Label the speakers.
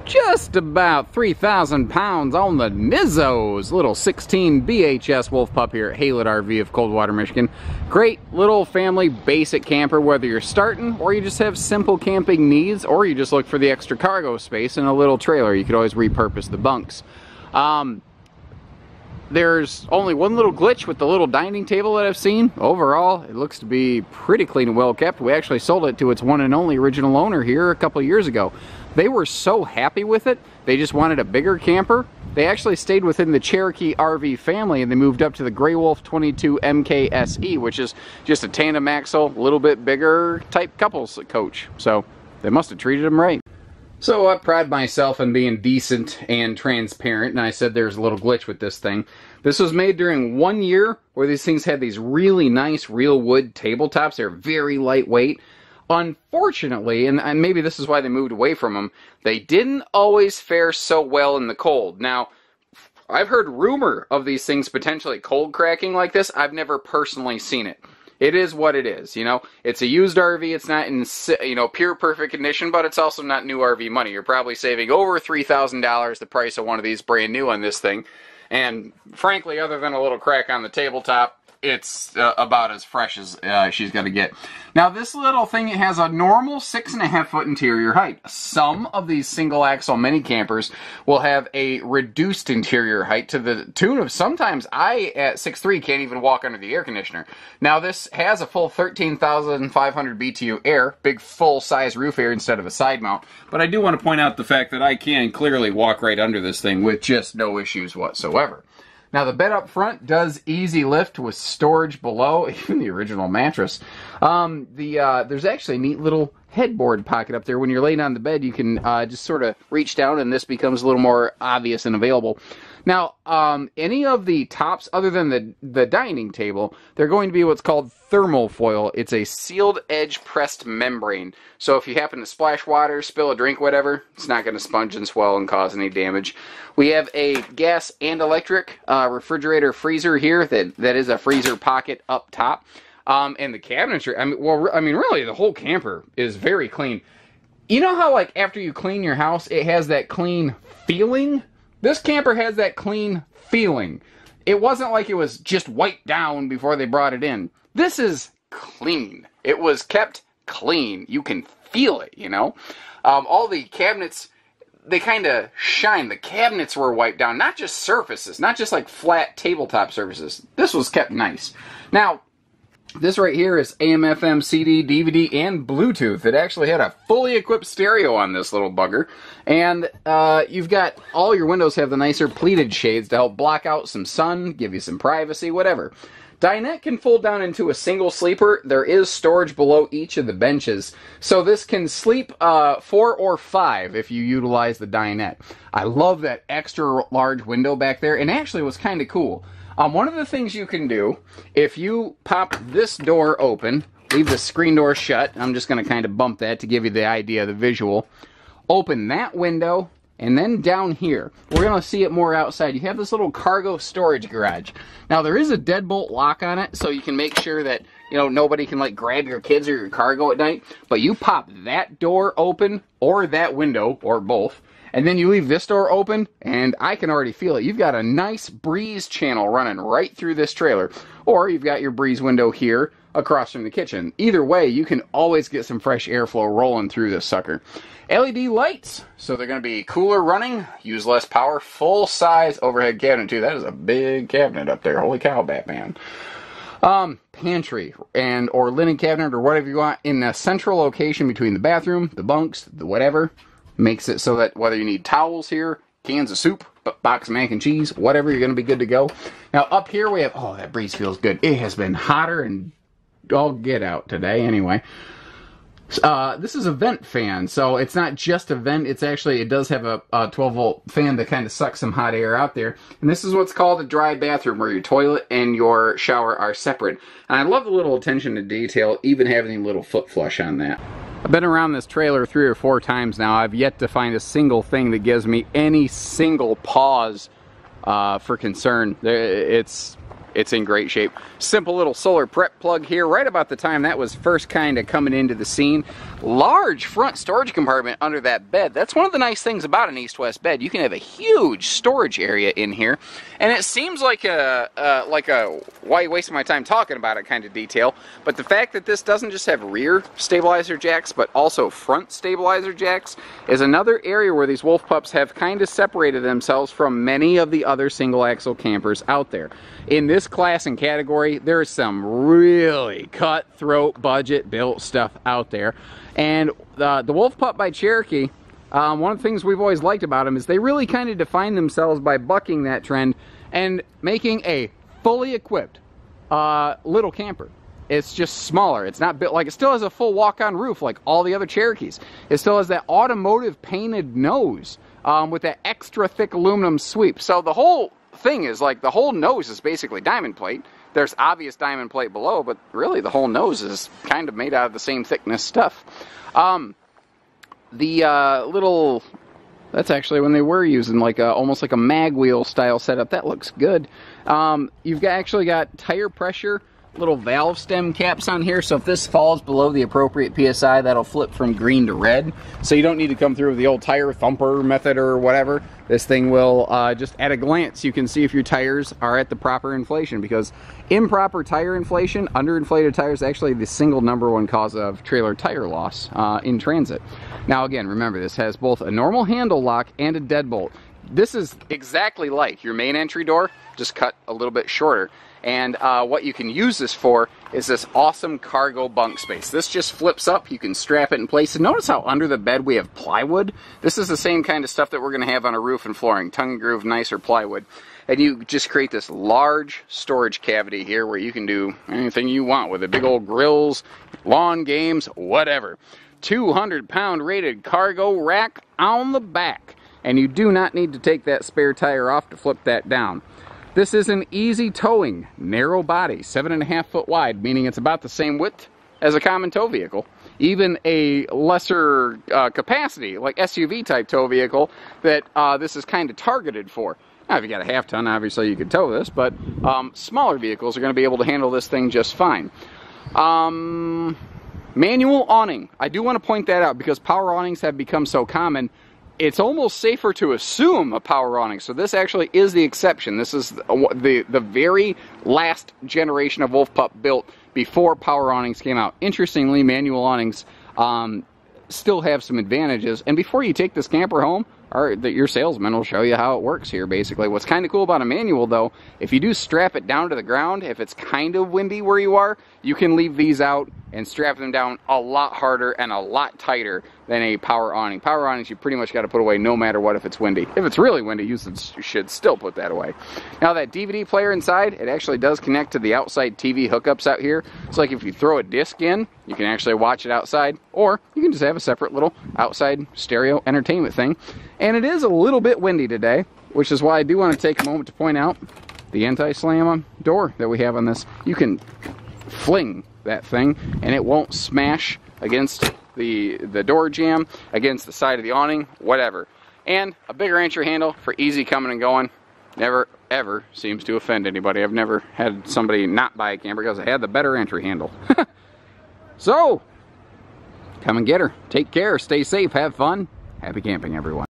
Speaker 1: just about 3,000 pounds on the Nizzos. Little 16 BHS Wolf Pup here at Haylet RV of Coldwater, Michigan. Great little family basic camper, whether you're starting or you just have simple camping needs, or you just look for the extra cargo space in a little trailer. You could always repurpose the bunks. There's only one little glitch with the little dining table that I've seen. Overall, it looks to be pretty clean and well kept. We actually sold it to its one and only original owner here a couple of years ago. They were so happy with it, they just wanted a bigger camper. They actually stayed within the Cherokee RV family, and they moved up to the Grey Wolf 22 MKSE, which is just a tandem axle, a little bit bigger type couples coach. So they must have treated them right. So I pride myself on being decent and transparent, and I said there's a little glitch with this thing. This was made during 1 year where these things had these really nice real wood tabletops. They're very lightweight. Unfortunately, and maybe this is why they moved away from them, they didn't always fare so well in the cold. Now, I've heard rumor of these things potentially cold cracking like this. I've never personally seen it. It is what it is, you know. It's a used RV. It's not in, you know, pure perfect condition, but it's also not new RV money. You're probably saving over $3,000 the price of one of these brand new on this thing. And frankly, other than a little crack on the tabletop, it's about as fresh as she's going to get. Now, this little thing, it has a normal 6.5 foot interior height. Some of these single axle mini campers will have a reduced interior height to the tune of sometimes I, at 6'3", can't even walk under the air conditioner. Now, this has a full 13,500 BTU air, big full-size roof air instead of a side mount. But I do want to point out the fact that I can clearly walk right under this thing with just no issues whatsoever. Now, the bed up front does easy lift with storage below, even the original mattress. There's actually a neat little headboard pocket up there. When you're laying on the bed, you can just sort of reach down, and this becomes a little more obvious and available. Now, any of the tops, other than the dining table, they're going to be what's called thermal foil. It's a sealed edge pressed membrane. So if you happen to splash water, spill a drink, whatever, it's not going to sponge and swell and cause any damage. We have a gas and electric refrigerator freezer here that is a freezer pocket up top. And the cabinetry, I mean, really, the whole camper is very clean. You know how, like, after you clean your house, it has that clean feeling? This camper has that clean feeling. It wasn't like it was just wiped down before they brought it in. This is clean. It was kept clean. You can feel it, you know? All the cabinets, they kind of shine. The cabinets were wiped down, not just surfaces, not just like flat tabletop surfaces. This was kept nice. Now, this right here is AM, FM, CD, DVD, and Bluetooth. It actually had a fully equipped stereo on this little bugger. And you've got, all your windows have the nicer pleated shades to help block out some sun, give you some privacy, whatever. Dinette can fold down into a single sleeper. There is storage below each of the benches. So this can sleep 4 or 5 if you utilize the dinette. I love that extra large window back there. And actually, it was kind of cool. One of the things you can do, if you pop this door open, leave the screen door shut, I'm just going to kind of bump that to give you the idea, the visual. Open that window, and then down here, we're going to see it more outside. You have this little cargo storage garage. Now, there is a deadbolt lock on it, so you can make sure that, you know, nobody can, like, grab your kids or your cargo at night. But you pop that door open, or that window, or both, and then you leave this door open, and I can already feel it. You've got a nice breeze channel running right through this trailer. Or you've got your breeze window here across from the kitchen. Either way, you can always get some fresh airflow rolling through this sucker. LED lights, so they're going to be cooler running, use less power, full-size overhead cabinet too. That is a big cabinet up there. Holy cow, Batman. Pantry and or linen cabinet or whatever you want in a central location between the bathroom, the bunks, the whatever. Makes it so that whether you need towels here, cans of soup, box of mac and cheese, whatever, you're going to be good to go. Now up here we have, oh, that breeze feels good. It has been hotter and all get out today anyway. This is a vent fan, so it's not just a vent, it's actually, it does have a 12-volt fan that kind of sucks some hot air out there. And this is what's called a dry bathroom, where your toilet and your shower are separate. And I love the little attention to detail, even having a little foot flush on that. I've been around this trailer 3 or 4 times now. I've yet to find a single thing that gives me any single pause for concern. It's it's in great shape. Simple little solar prep plug here, right about the time that was first kind of coming into the scene. Large front storage compartment under that bed. That's one of the nice things about an east-west bed. You can have a huge storage area in here, and it seems like a why are you wasting my time talking about it kind of detail, but the fact that this doesn't just have rear stabilizer jacks, but also front stabilizer jacks is another area where these Wolf Pups have kind of separated themselves from many of the other single-axle campers out there. In this class and category, there's some really cutthroat budget-built stuff out there. And the Wolf Pup by Cherokee, one of the things we've always liked about them is they really kind of define themselves by bucking that trend and making a fully equipped little camper. It's just smaller. It's not built like, it still has a full walk-on roof like all the other Cherokees. It still has that automotive painted nose with that extra thick aluminum sweep. So the whole thing is like, the whole nose is basically diamond plate. There's obvious diamond plate below, but really the whole nose is kind of made out of the same thickness stuff. Little, that's actually when they were using like almost like a mag wheel style setup. That looks good. You've actually got tire pressure little valve stem caps on here, so if this falls below the appropriate PSI, that'll flip from green to red, so you don't need to come through with the old tire thumper method or whatever. This thing will just at a glance you can see if your tires are at the proper inflation, because improper tire inflation, underinflated tires, actually the single #1 cause of trailer tire loss in transit. Now again, remember, this has both a normal handle lock and a deadbolt. This is exactly like your main entry door, just cut a little bit shorter. And what you can use this for is this awesome cargo bunk space. This just flips up, you can strap it in place. And notice how under the bed we have plywood. This is the same kind of stuff that we're going to have on a roof and flooring, tongue and groove, nicer plywood. And you just create this large storage cavity here where you can do anything you want with it. Big old grills, lawn games, whatever. 200-pound rated cargo rack on the back. And you do not need to take that spare tire off to flip that down. This is an easy towing, narrow body, 7.5 foot wide, meaning it's about the same width as a common tow vehicle. Even a lesser capacity, like SUV type tow vehicle, that this is kind of targeted for. Now, if you got a half ton, obviously you could tow this, but smaller vehicles are going to be able to handle this thing just fine. Manual awning. I do want to point that out because power awnings have become so common. It's almost safer to assume a power awning. So this actually is the exception. This is the very last generation of Wolf Pup built before power awnings came out. Interestingly, manual awnings still have some advantages. And before you take this camper home, your salesman will show you how it works here, basically. What's kind of cool about a manual, though, if you do strap it down to the ground, if it's kind of windy where you are, you can leave these out and strap them down a lot harder and a lot tighter than a power awning. Power awnings you pretty much got to put away no matter what if it's windy. If it's really windy, you should still put that away. Now that DVD player inside, it actually does connect to the outside TV hookups out here. It's like if you throw a disc in, you can actually watch it outside, or you can just have a separate little outside stereo entertainment thing. And it is a little bit windy today, which is why I do want to take a moment to point out the anti-slam door that we have on this. You can fling that thing and it won't smash against the door jamb, against the side of the awning, whatever. And a bigger entry handle for easy coming and going. Never ever seems to offend anybody. I've never had somebody not buy a camper because I had the better entry handle. So come and get her. Take care, stay safe, have fun. Happy camping, everyone.